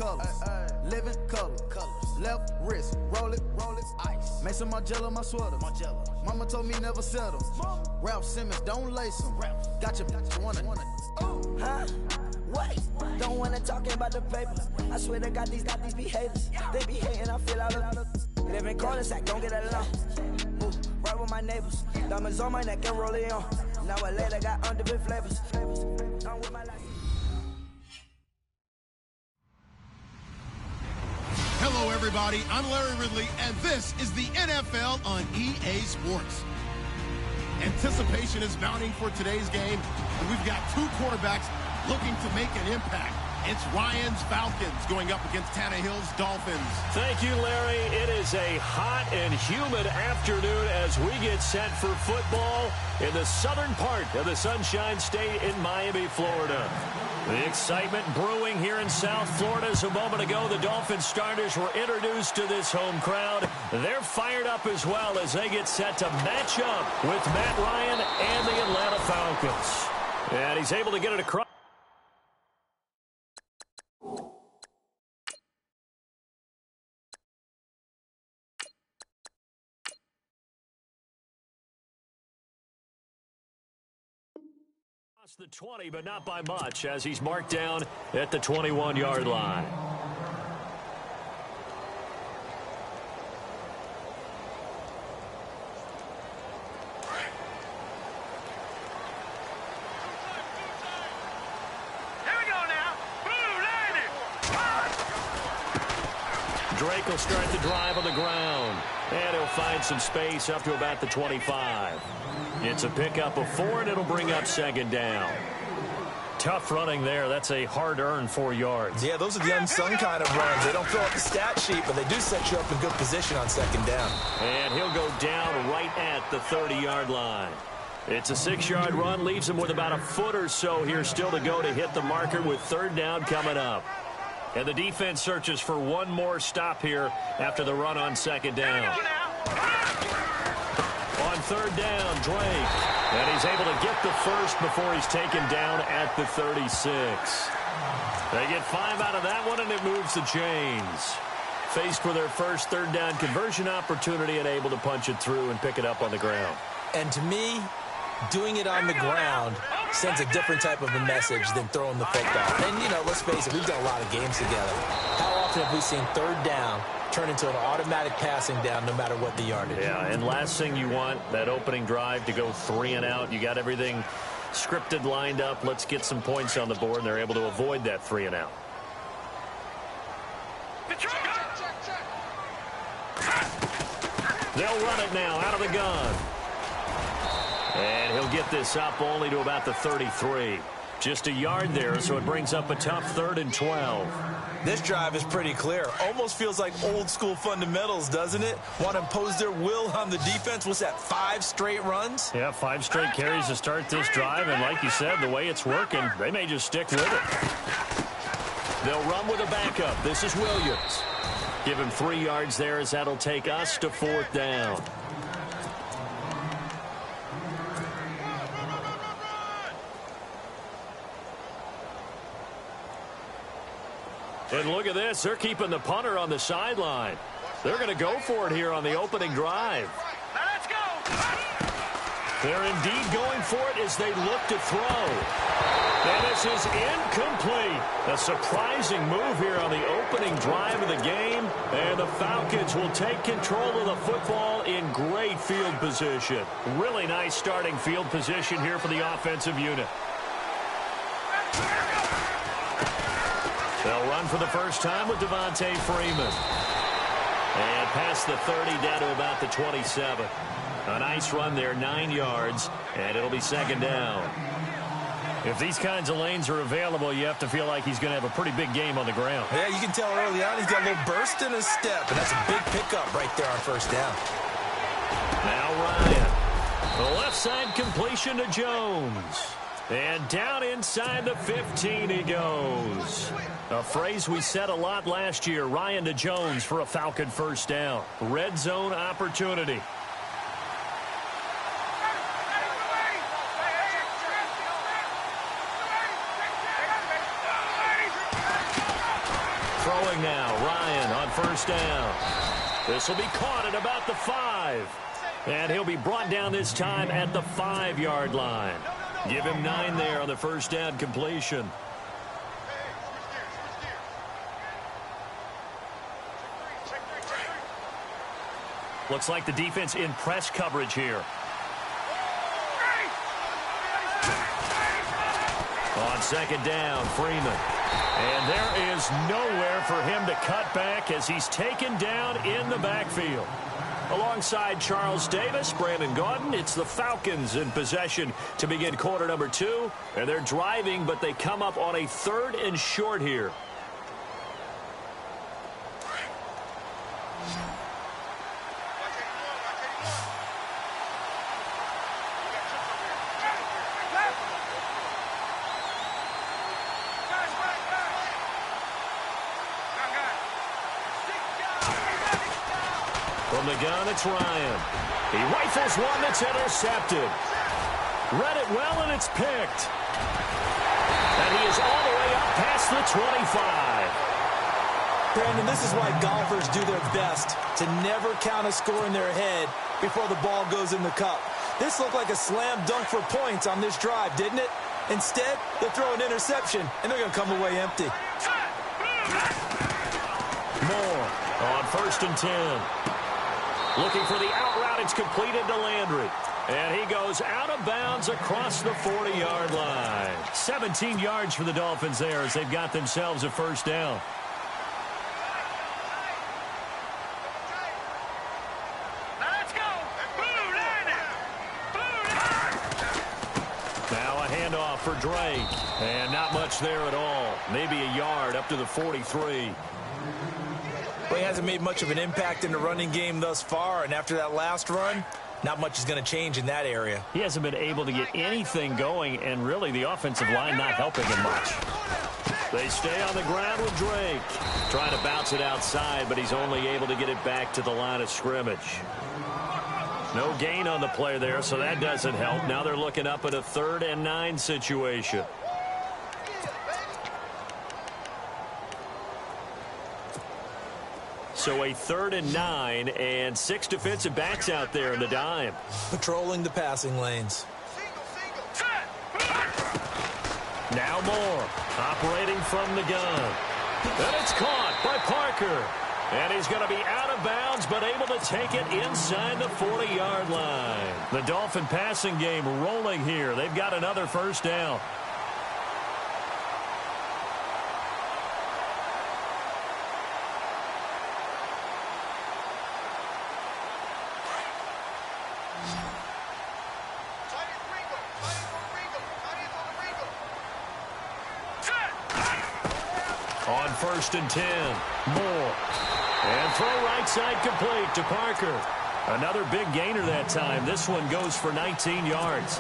colors. Living colors. Left wrist, roll it, ice. Mason Margiela, my sweater. Mama told me never settle. Ralph Simmons, don't lace him. Got your wanna. Huh? Wait, don't wanna talk about the paper. I swear to God, these be haters. They be hating, I feel all of live in cul-de-sac, don't get along. Move, right with my neighbors. Diamonds on my neck and roll it on. Now I later got underbit flavors. Done with my life. Hello, everybody. I'm Larry Ridley, and this is the NFL on EA Sports. Anticipation is mounting for today's game, and we've got two quarterbacks looking to make an impact. It's Ryan's Falcons going up against Tannehill's Dolphins. Thank you, Larry. It is a hot and humid afternoon as we get set for football in the southern part of the Sunshine State in Miami, Florida. The excitement brewing here in South Florida. As a moment ago, the Dolphins starters were introduced to this home crowd. They're fired up as well as they get set to match up with Matt Ryan and the Atlanta Falcons. And he's able to get it across. The 20, but not by much, as he's marked down at the 21-yard line. Here we go now. Drake will start the drive on the ground, and he'll find some space up to about the 25. It's a pickup of 4, and it'll bring up second down. Tough running there. That's a hard-earned 4 yards. Yeah, those are the unsung kind of runs. They don't fill out the stat sheet, but they do set you up in good position on second down. And he'll go down right at the 30-yard line. It's a 6-yard run, leaves him with about a foot or so here still to go to hit the marker with third down coming up. And the defense searches for one more stop here after the run on second down. On third down, Drake. And he's able to get the first before he's taken down at the 36. They get 5 out of that one, and it moves the chains. Faced with their first third down conversion opportunity and able to punch it through and pick it up on the ground. And to me, doing it on the ground sends a different type of a message than throwing the football. And, you know, let's face it, we've done a lot of games together. How often have we seen third down turn into an automatic passing down no matter what the yardage? Yeah, and last thing you want, that opening drive to go 3 and out. You got everything scripted, lined up. Let's get some points on the board, and they're able to avoid that 3 and out. They'll run it now out of the gun. And he'll get this up only to about the 33. Just a yard there, so it brings up a tough 3rd and 12. This drive is pretty clear. Almost feels like old school fundamentals, doesn't it? Want to impose their will on the defense. What's that, 5 straight runs? Yeah, 5 straight carries to start this drive. And like you said, the way it's working, they may just stick with it. They'll run with a backup. This is Williams. Give him 3 yards there as that'll take us to 4th down. And look at this. They're keeping the punter on the sideline. They're going to go for it here on the opening drive. Now let's go. They're indeed going for it as they look to throw. And this is incomplete. A surprising move here on the opening drive of the game. And the Falcons will take control of the football in great field position. Really nice starting field position here for the offensive unit. They'll run for the first time with Devontae Freeman. And past the 30 down to about the 27. A nice run there, 9 yards, and it'll be second down. If these kinds of lanes are available, you have to feel like he's going to have a pretty big game on the ground. Yeah, you can tell early on he's got a little burst in his step, and that's a big pickup right there on first down. Now Ryan. The left side completion to Jones. And down inside the 15 he goes. A phrase we said a lot last year, Ryan to Jones for a Falcon first down. Red zone opportunity. Throwing now, Ryan on first down. This will be caught at about the 5. And he'll be brought down this time at the 5-yard line. Give him 9 there on the first down completion. Looks like the defense in press coverage here. On second down, Freeman. And there is nowhere for him to cut back as he's taken down in the backfield. Alongside Charles Davis, Brandon Gaudin, it's the Falcons in possession to begin quarter number 2. And they're driving, but they come up on a 3rd and short here. From the gun, it's Ryan. He rifles one that's intercepted. Read it well, and it's picked. And he is all the way up past the 25. Brandon, this is why golfers do their best to never count a score in their head before the ball goes in the cup. This looked like a slam dunk for points on this drive, didn't it? Instead, they'll throw an interception, and they're going to come away empty. Moore on 1st and 10. Looking for the out route. It's completed to Landry. And he goes out of bounds across the 40-yard line. 17 yards for the Dolphins there as they've got themselves a first down. Let's go. Now a handoff for Drake. And not much there at all. Maybe a yard up to the 43. Well, he hasn't made much of an impact in the running game thus far, and after that last run, not much is going to change in that area. He hasn't been able to get anything going, and really the offensive line not helping him much. They stay on the ground with Drake. Trying to bounce it outside, but he's only able to get it back to the line of scrimmage. No gain on the play there, so that doesn't help. Now they're looking up at a 3rd and 9 situation. So a 3rd and 9, and 6 defensive backs out there in the dime. Patrolling the passing lanes. Now Moore, operating from the gun. And it's caught by Parker. And he's going to be out of bounds, but able to take it inside the 40-yard line. The Dolphin passing game rolling here. They've got another first down. On 1st and 10, Moore. And throw right side complete to Parker. Another big gainer that time. This one goes for 19 yards.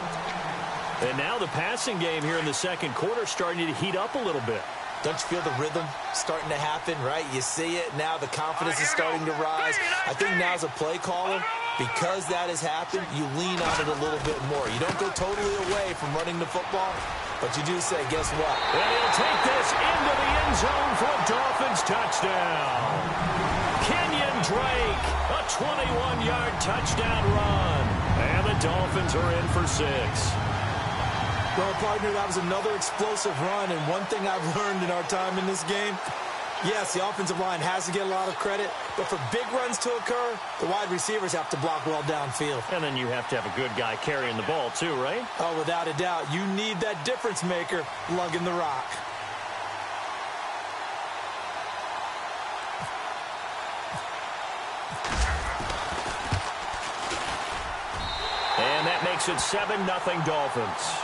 And now the passing game here in the second quarter starting to heat up a little bit. Don't you feel the rhythm starting to happen, right? You see it. Now the confidence is starting to rise. I think now as a play caller, because that has happened, you lean on it a little bit more. You don't go totally away from running the football, but you do say, guess what? And he'll take this into the end zone for a Dolphins touchdown. Kenyon Drake, a 21-yard touchdown run. And the Dolphins are in for 6. Well, partner, that was another explosive run, and one thing I've learned in our time in this game, yes, the offensive line has to get a lot of credit, but for big runs to occur, the wide receivers have to block well downfield. And then you have to have a good guy carrying the ball too, right? Oh, without a doubt. You need that difference maker lugging the rock. And that makes it 7-0 Dolphins.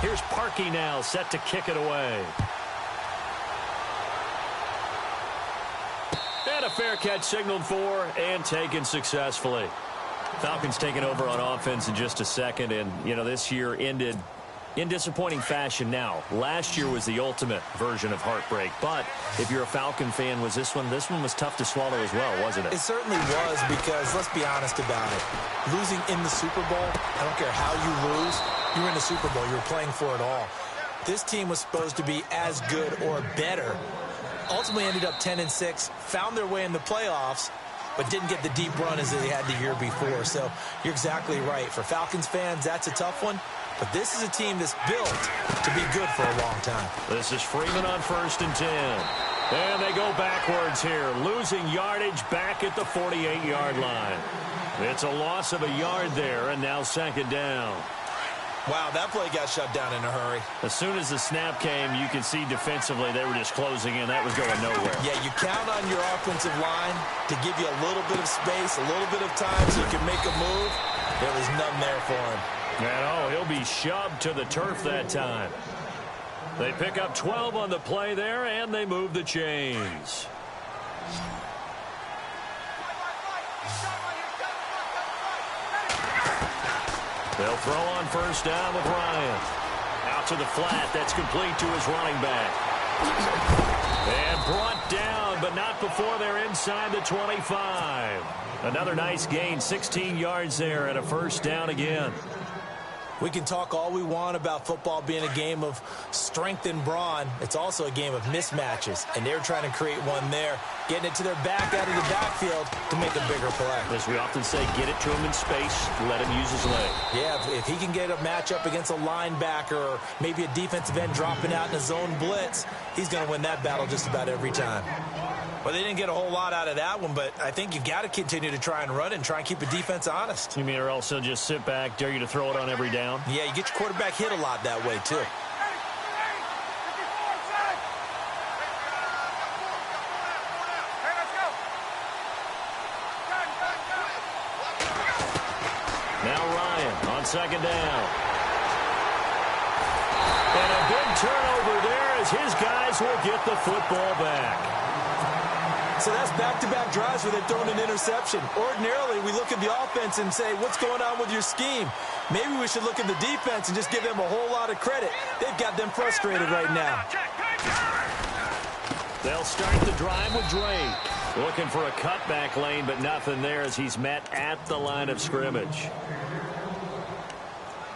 Here's Parkey now, set to kick it away. And a fair catch signaled for and taken successfully. Falcons taking over on offense in just a second, and, you know, this year ended In disappointing fashion now. Last year was the ultimate version of heartbreak. But if you're a Falcon fan, was this one was tough to swallow as well, wasn't it? It certainly was because, let's be honest about it, losing in the Super Bowl, I don't care how you lose, you're in the Super Bowl. You're playing for it all. This team was supposed to be as good or better. Ultimately ended up 10-6, found their way in the playoffs, but didn't get the deep run as they had the year before. So you're exactly right. For Falcons fans, that's a tough one. But this is a team that's built to be good for a long time. This is Freeman on 1st and 10. And they go backwards here, losing yardage back at the 48-yard line. It's a loss of a yard there, and now 2nd down. Wow, that play got shut down in a hurry. As soon as the snap came, you could see defensively they were just closing in. That was going nowhere. Yeah, you count on your offensive line to give you a little bit of space, a little bit of time so you can make a move. There was none there for him. And, he'll be shoved to the turf that time. They pick up 12 on the play there, and they move the chains. They'll throw on 1st down with Ryan. Out to the flat. That's complete to his running back. And brought down, but not before they're inside the 25. Another nice gain, 16 yards there and a 1st down again. We can talk all we want about football being a game of strength and brawn. It's also a game of mismatches, and they're trying to create one there, getting it to their back out of the backfield to make a bigger play. As we often say, get it to him in space, let him use his leg. Yeah, if he can get a matchup against a linebacker or maybe a defensive end dropping out in a zone blitz, he's going to win that battle just about every time. Well, they didn't get a whole lot out of that one, but I think you've got to continue to try and run and try and keep the defense honest. You mean or else they'll just sit back, dare you to throw it on every down? Yeah, you get your quarterback hit a lot that way, too. Now Ryan on 2nd down. And a big turnover there as his guys will get the football back. So that's back-to-back drives where they've thrown an interception. Ordinarily, we look at the offense and say, what's going on with your scheme? Maybe we should look at the defense and just give them a whole lot of credit. They've got them frustrated right now. They'll start the drive with Drake. Looking for a cutback lane, but nothing there as he's met at the line of scrimmage.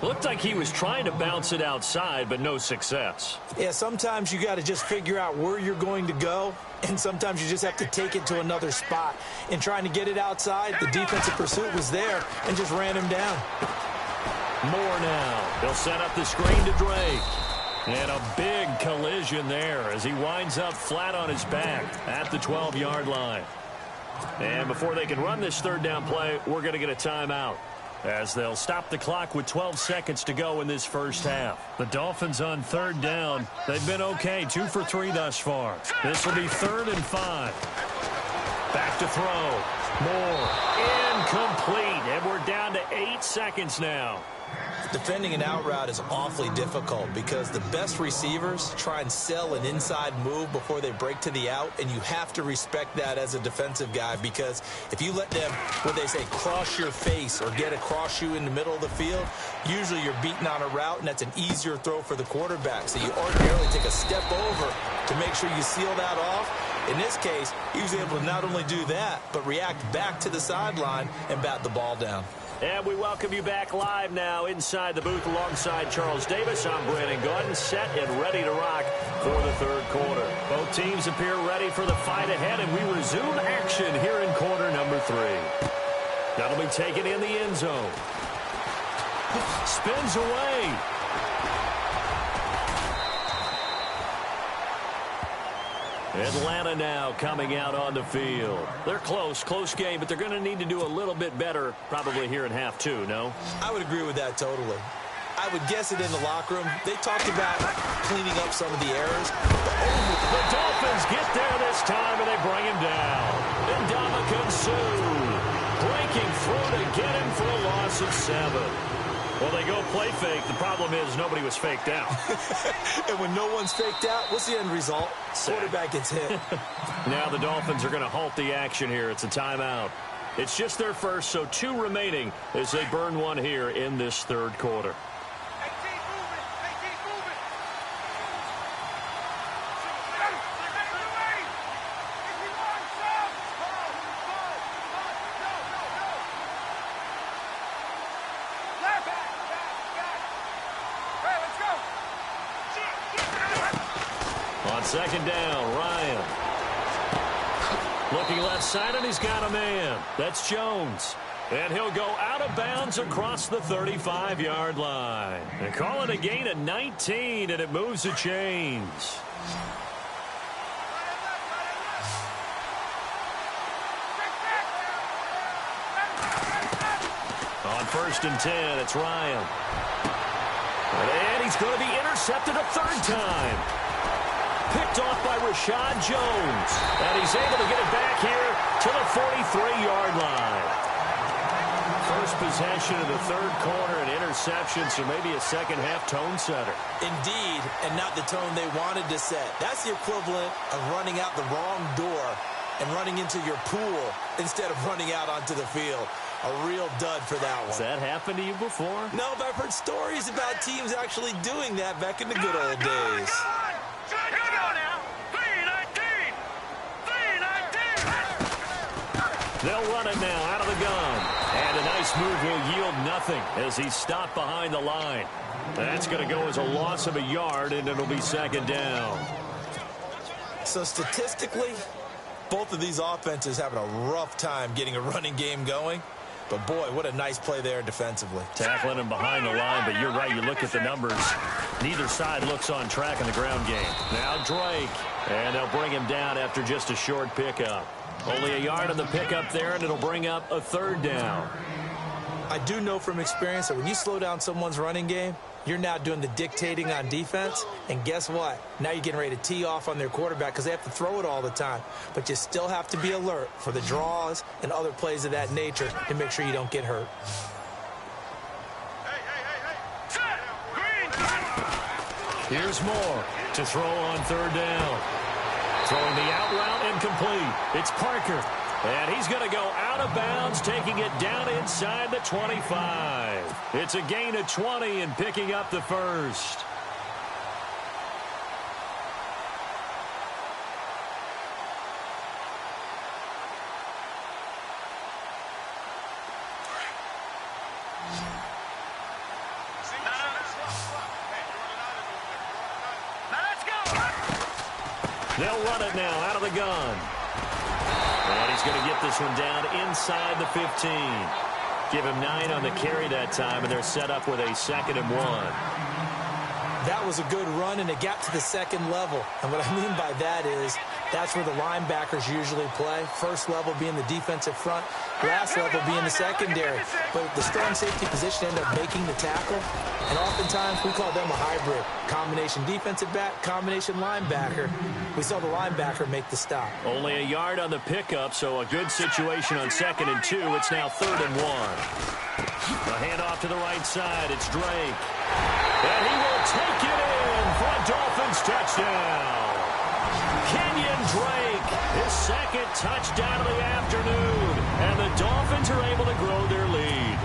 Looked like he was trying to bounce it outside, but no success. Yeah, sometimes you got to just figure out where you're going to go, and sometimes you just have to take it to another spot. In trying to get it outside, the defensive pursuit was there and just ran him down. More now. They'll set up the screen to Drake. And a big collision there as he winds up flat on his back at the 12-yard line. And before they can run this 3rd down play, we're going to get a timeout, as they'll stop the clock with 12 seconds to go in this 1st half. The Dolphins on 3rd down. They've been okay, 2 for 3 thus far. This will be 3rd and 5. Back to throw. More. Incomplete. And we're down to 8 seconds now. Defending an out route is awfully difficult because the best receivers try and sell an inside move before they break to the out, and you have to respect that as a defensive guy, because if you let them, what they say, cross your face or get across you in the middle of the field, usually you're beaten on a route, and that's an easier throw for the quarterback. So you ordinarily take a step over to make sure you seal that off. In this case, he was able to not only do that, but react back to the sideline and bat the ball down. And we welcome you back live now inside the booth alongside Charles Davis. I'm Brandon Gordon, set and ready to rock for the 3rd quarter. Both teams appear ready for the fight ahead, and we resume action here in quarter number 3. That'll be taken in the end zone. Spins away. Atlanta now coming out on the field. They're close game, but they're going to need to do a little bit better probably here in half 2, no? I would agree with that totally. I would guess it in the locker room. They talked about cleaning up some of the errors. The Dolphins get there this time, and they bring him down. Ndamukong Suh breaking through to get him for a loss of 7. Well, they go play fake. The problem is nobody was faked out. And when no one's faked out, what's the end result? Quarterback gets hit. Now the Dolphins are going to halt the action here. It's a timeout. It's just their first, so 2 remaining as they burn one here in this 3rd quarter. On second down, Ryan. Looking left side, and he's got a man. That's Jones. And he'll go out of bounds across the 35-yard line. And call it a gain of 19, and it moves the chains. On 1st and 10, it's Ryan. And he's going to be intercepted a third time. Picked off by Rashad Jones. And he's able to get it back here to the 43-yard line. First possession of the third quarter, an interception, so maybe a second-half tone setter. Indeed, and not the tone they wanted to set. That's the equivalent of running out the wrong door and running into your pool instead of running out onto the field. A real dud for that one. Has that happened to you before? No, but I've heard stories about teams actually doing that back in the good old days. They'll run it now out of the gun. And a nice move will yield nothing as he's stopped behind the line. That's going to go as a loss of a yard, and it'll be second down. So statistically, both of these offenses having a rough time getting a running game going. But, boy, what a nice play there defensively. Tackling him behind the line, but you're right. You look at the numbers. Neither side looks on track in the ground game. Now Drake, and they'll bring him down after just a short pickup. Only a yard on the pickup there, and it'll bring up a third down. I do know from experience that when you slow down someone's running game, you're now doing the dictating on defense. And guess what? Now you're getting ready to tee off on their quarterback because they have to throw it all the time. But you still have to be alert for the draws and other plays of that nature to make sure you don't get hurt. Here's Moore to throw on third down. Throwing the out route incomplete. It's Parker. And he's going to go out of bounds, taking it down inside the 25. It's a gain of 20 and picking up the first. They'll run it now out of the gun. And he's going to get this one down inside the 15. Give him 9 on the carry that time, and they're set up with a 2nd and 1. That was a good run, and it got to the second level. And what I mean by that is that's where the linebackers usually play. First level being the defensive front, last level being the secondary. But the strong safety position ended up making the tackle. And oftentimes we call them a hybrid. Combination defensive back, combination linebacker. We saw the linebacker make the stop. Only a yard on the pickup, so a good situation on 2nd and 2. It's now 3rd and 1. The handoff to the right side. It's Drake. And he will take it in for a Dolphins touchdown. Kenyon Drake, his 2nd touchdown of the afternoon. And the Dolphins are able to grow their lead.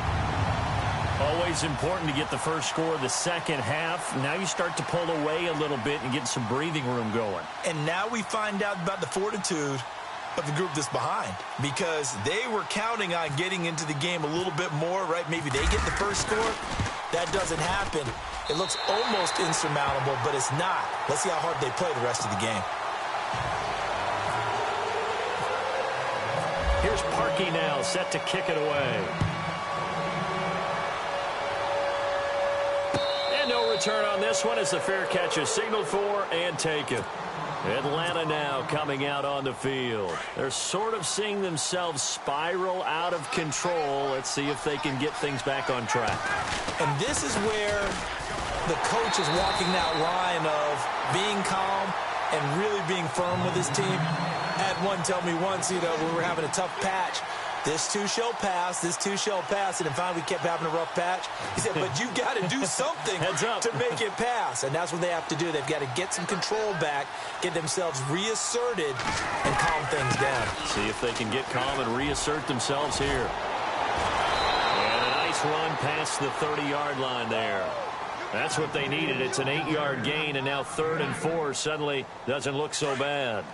Always important to get the first score of the second half. Now you start to pull away a little bit and get some breathing room going. And now we find out about the fortitude of the group that's behind, because they were counting on getting into the game a little bit more, right? Maybe they get the first score. That doesn't happen. It looks almost insurmountable, but it's not. Let's see how hard they play the rest of the game. Here's Parkey now, set to kick it away. And no return on this one as the fair catch is signaled for and taken. Atlanta now coming out on the field. They're sort of seeing themselves spiral out of control. Let's see if they can get things back on track. And this is where the coach is walking that line of being calm and really being firm with his team. I had one tell me once, we were having a tough patch. This too shall pass, this too shall pass. And then finally we kept having a rough patch. He said, but you got to do something to make it pass. And that's what they have to do. They've got to get some control back, get themselves reasserted, and calm things down. See if they can get calm and reassert themselves here. And a nice run past the 30-yard line there. That's what they needed. It's an 8-yard gain, and now 3rd and 4 suddenly doesn't look so bad.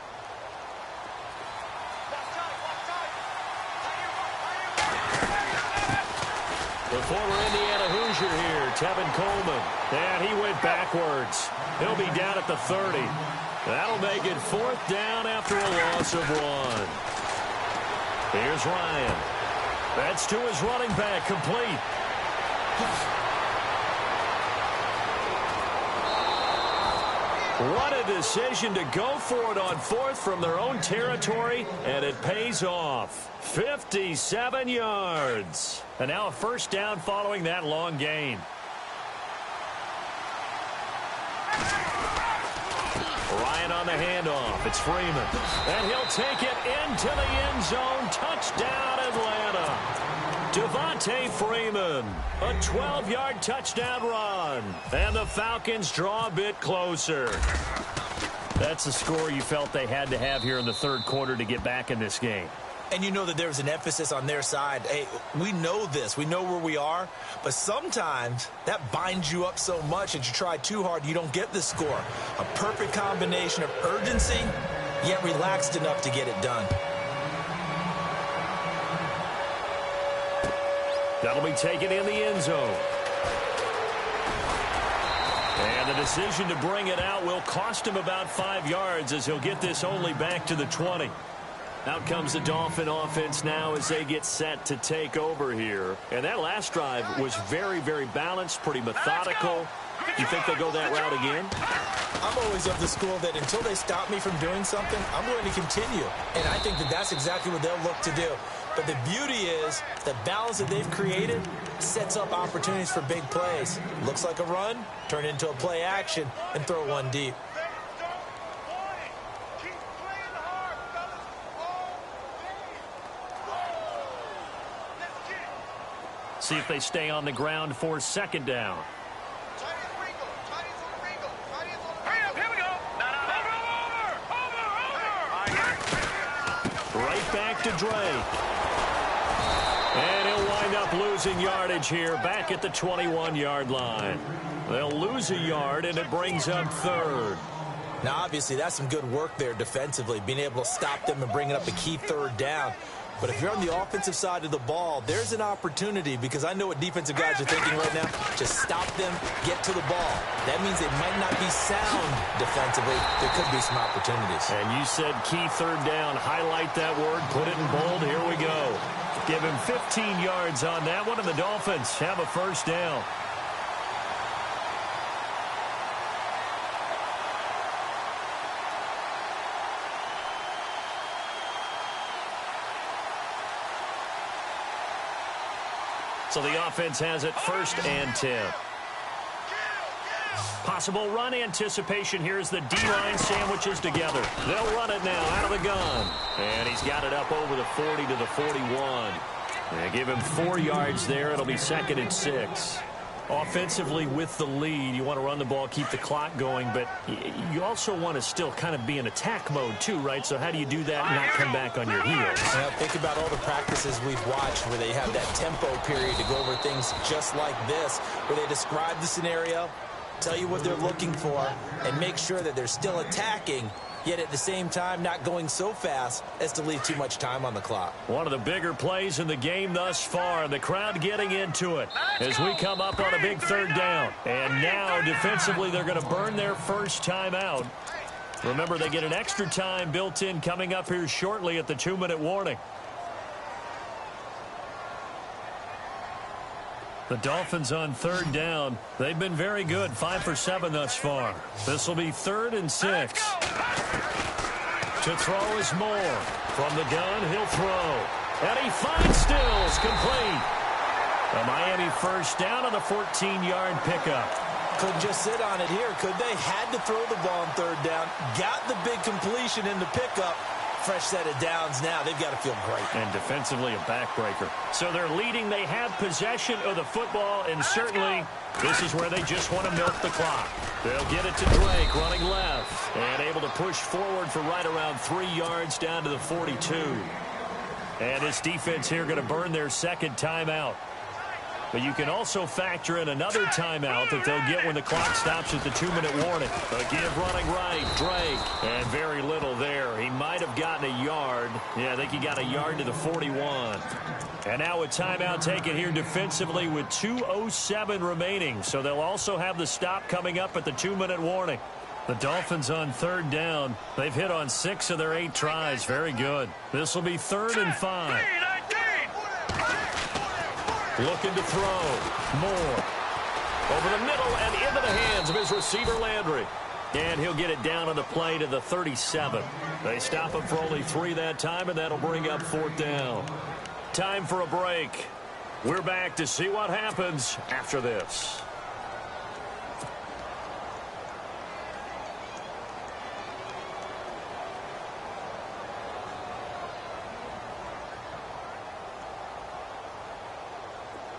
The former Indiana Hoosier here, Tevin Coleman. And he went backwards. He'll be down at the 30. That'll make it 4th down after a loss of 1. Here's Ryan. That's to his running back, complete. What a decision to go for it on 4th from their own territory, and it pays off. 57 yards. And now a 1st down following that long gain. Ryan on the handoff. It's Freeman. And he'll take it into the end zone. Touchdown, Atlanta. Devontae Freeman. A 12-yard touchdown run. And the Falcons draw a bit closer. That's the score you felt they had to have here in the 3rd quarter to get back in this game. And you know that there's an emphasis on their side. Hey, we know this. We know where we are. But sometimes that binds you up so much that you try too hard, you don't get the score. A perfect combination of urgency, yet relaxed enough to get it done. That'll be taken in the end zone. And the decision to bring it out will cost him about 5 yards as he'll get this only back to the 20. Out comes the Dolphin offense now as they get set to take over here. And that last drive was very, very balanced, pretty methodical. You think they'll go that route again? I'm always of the school that until they stop me from doing something, I'm going to continue. And I think that that's exactly what they'll look to do. But the beauty is the balance that they've created sets up opportunities for big plays. Looks like a run, turn it into a play action, and throw one deep. See if they stay on the ground for 2nd down. Right back to Drake. And he'll wind up losing yardage here back at the 21-yard line. They'll lose a yard, and it brings up 3rd. Now, obviously, that's some good work there defensively, being able to stop them and bringing up a key 3rd down. But if you're on the offensive side of the ball, there's an opportunity, because I know what defensive guys are thinking right now. Just stop them, get to the ball. That means they might not be sound defensively. There could be some opportunities. And you said key 3rd down. Highlight that word. Put it in bold. Here we go. Give him 15 yards on that one, and the Dolphins have a 1st down. So the offense has it 1st and 10. Possible run anticipation. Here's the D-line sandwiches together. They'll run it now out of the gun. And he's got it up over the 40 to the 41. They give him 4 yards there. It'll be 2nd and 6. Offensively with the lead, you want to run the ball, keep the clock going, but you also want to still kind of be in attack mode too, right? So how do you do that and not come back on your heels? Now, think about all the practices we've watched where they have that tempo period to go over things just like this, where they describe the scenario, tell you what they're looking for, and make sure that they're still attacking, yet at the same time not going so fast as to leave too much time on the clock. One of the bigger plays in the game thus far. The crowd getting into it as we come up on a big 3rd down. And now defensively they're going to burn their 1st time out. Remember, they get an extra time built in coming up here shortly at the 2-minute warning. The Dolphins on 3rd down. They've been very good, 5 for 7 thus far. This will be 3rd and 6. To throw is Moore. From the gun, he'll throw. And he finds Stills, complete. A Miami 1st down on the 14-yard pickup. Couldn't just sit on it here, could they? Had to throw the ball on 3rd down. Got the big completion in the pickup. Fresh set of downs now. They've got to feel great. And defensively a backbreaker. So they're leading. They have possession of the football, and certainly this is where they just want to milk the clock. They'll get it to Drake running left and able to push forward for right around 3 yards down to the 42. And this defense here going to burn their 2nd timeout. But you can also factor in another timeout that they'll get when the clock stops at the 2-minute warning. A give running right, Drake. And very little there. He might have gotten a yard. Yeah, I think he got a yard to the 41. And now a timeout taken here defensively with 2:07 remaining. So they'll also have the stop coming up at the 2-minute warning. The Dolphins on third down. They've hit on 6 of their 8 tries. Very good. This will be 3rd and 5. Looking to throw. Moore. Over the middle and into the hands of his receiver, Landry. And he'll get it down on the play to the 37. They stop him for only 3 that time, and that'll bring up 4th down. Time for a break. We're back to see what happens after this.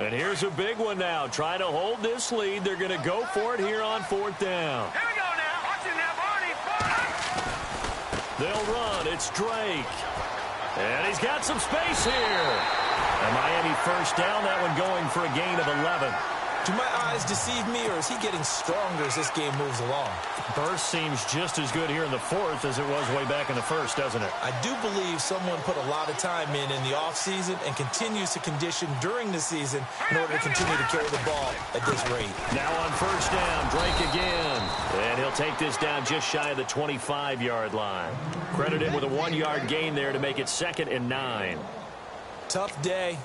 And here's a big one now. Trying to hold this lead. They're going to go for it here on 4th down. Here we go now. Watching that Barney. They'll run. It's Drake. And he's got some space here. And Miami first down. That one going for a gain of 11. Do my eyes deceive me, or is he getting stronger as this game moves along? Burst seems just as good here in the 4th as it was way back in the 1st, doesn't it? I do believe someone put a lot of time in the offseason and continues to condition during the season in order to continue to carry the ball at this rate. Now on first down, Drake again. And he'll take this down just shy of the 25-yard line. Credit him with a 1-yard gain there to make it 2nd and 9. Tough day.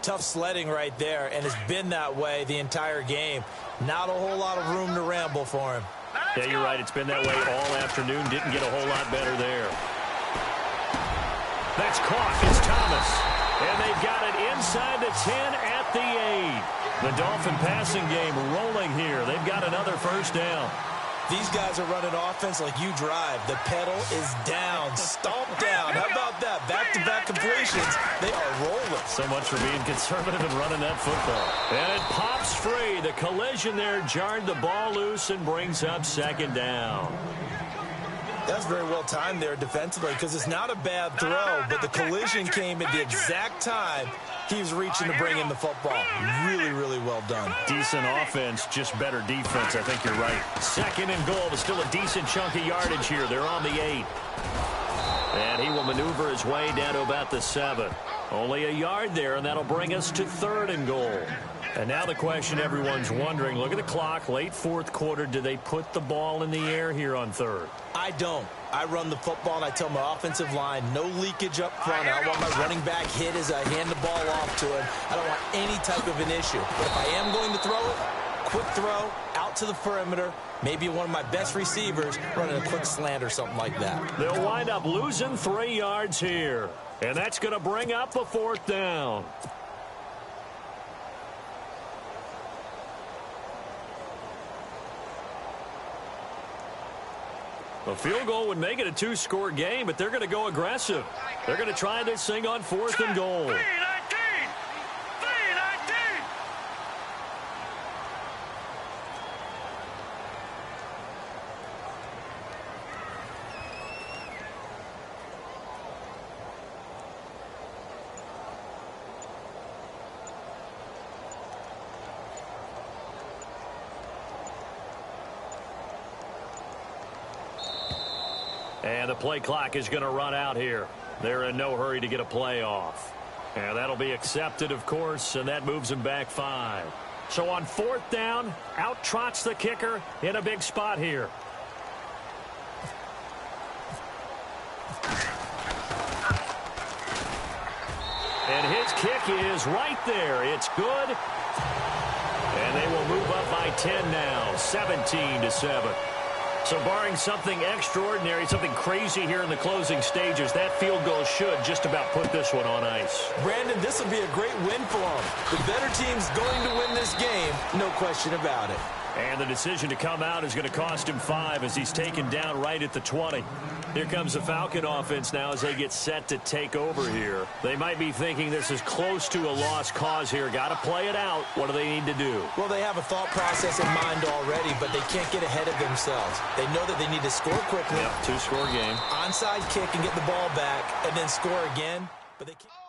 Tough sledding right there, and it's been that way the entire game. Not a whole lot of room to ramble for him. Yeah, you're right. It's been that way all afternoon. Didn't get a whole lot better there. That's caught. It's Thomas. And they've got it inside the 10 at the 8. The Dolphin passing game rolling here. They've got another first down. These guys are running offense like you drive. The pedal is down, stomped down. How about that? Back-to-back completions. They are rolling. So much for being conservative and running that football. And it pops free. The collision there jarred the ball loose and brings up 2nd down. That's very well timed there defensively because it's not a bad throw, but the collision came at the exact time he was reaching to bring in the football. Really, really well done. Decent offense, just better defense. I think you're right. 2nd and goal, but still a decent chunk of yardage here. They're on the 8. And he will maneuver his way down to about the 7. Only a yard there, and that'll bring us to 3rd and goal. And now the question everyone's wondering, look at the clock, late 4th quarter. Do they put the ball in the air here on 3rd? I don't. I run the football, and I tell my offensive line, no leakage up front. I don't want my running back hit as I hand the ball off to him. I don't want any type of an issue. But if I am going to throw it, quick throw, out to the perimeter, maybe one of my best receivers running a quick slant or something like that. They'll wind up losing 3 yards here. And that's going to bring up a 4th down. A field goal would make it a 2-score game, but they're going to go aggressive. They're going to try this thing on 4th and goal. And the play clock is going to run out here. They're in no hurry to get a play off. And that'll be accepted, of course, and that moves them back 5. So on 4th down, out trots the kicker in a big spot here. And his kick is right there. It's good. And they will move up by 10 now, 17-7. So barring something extraordinary, something crazy here in the closing stages, that field goal should just about put this one on ice. Brandon, this will be a great win for them. The better team's going to win this game, no question about it. And the decision to come out is going to cost him 5 as he's taken down right at the 20. Here comes the Falcon offense now as they get set to take over here. They might be thinking this is close to a lost cause here. Got to play it out. What do they need to do? Well, they have a thought process in mind already, but they can't get ahead of themselves. They know that they need to score quickly. Yep, 2-score game. Onside kick and get the ball back, and then score again. But they can't.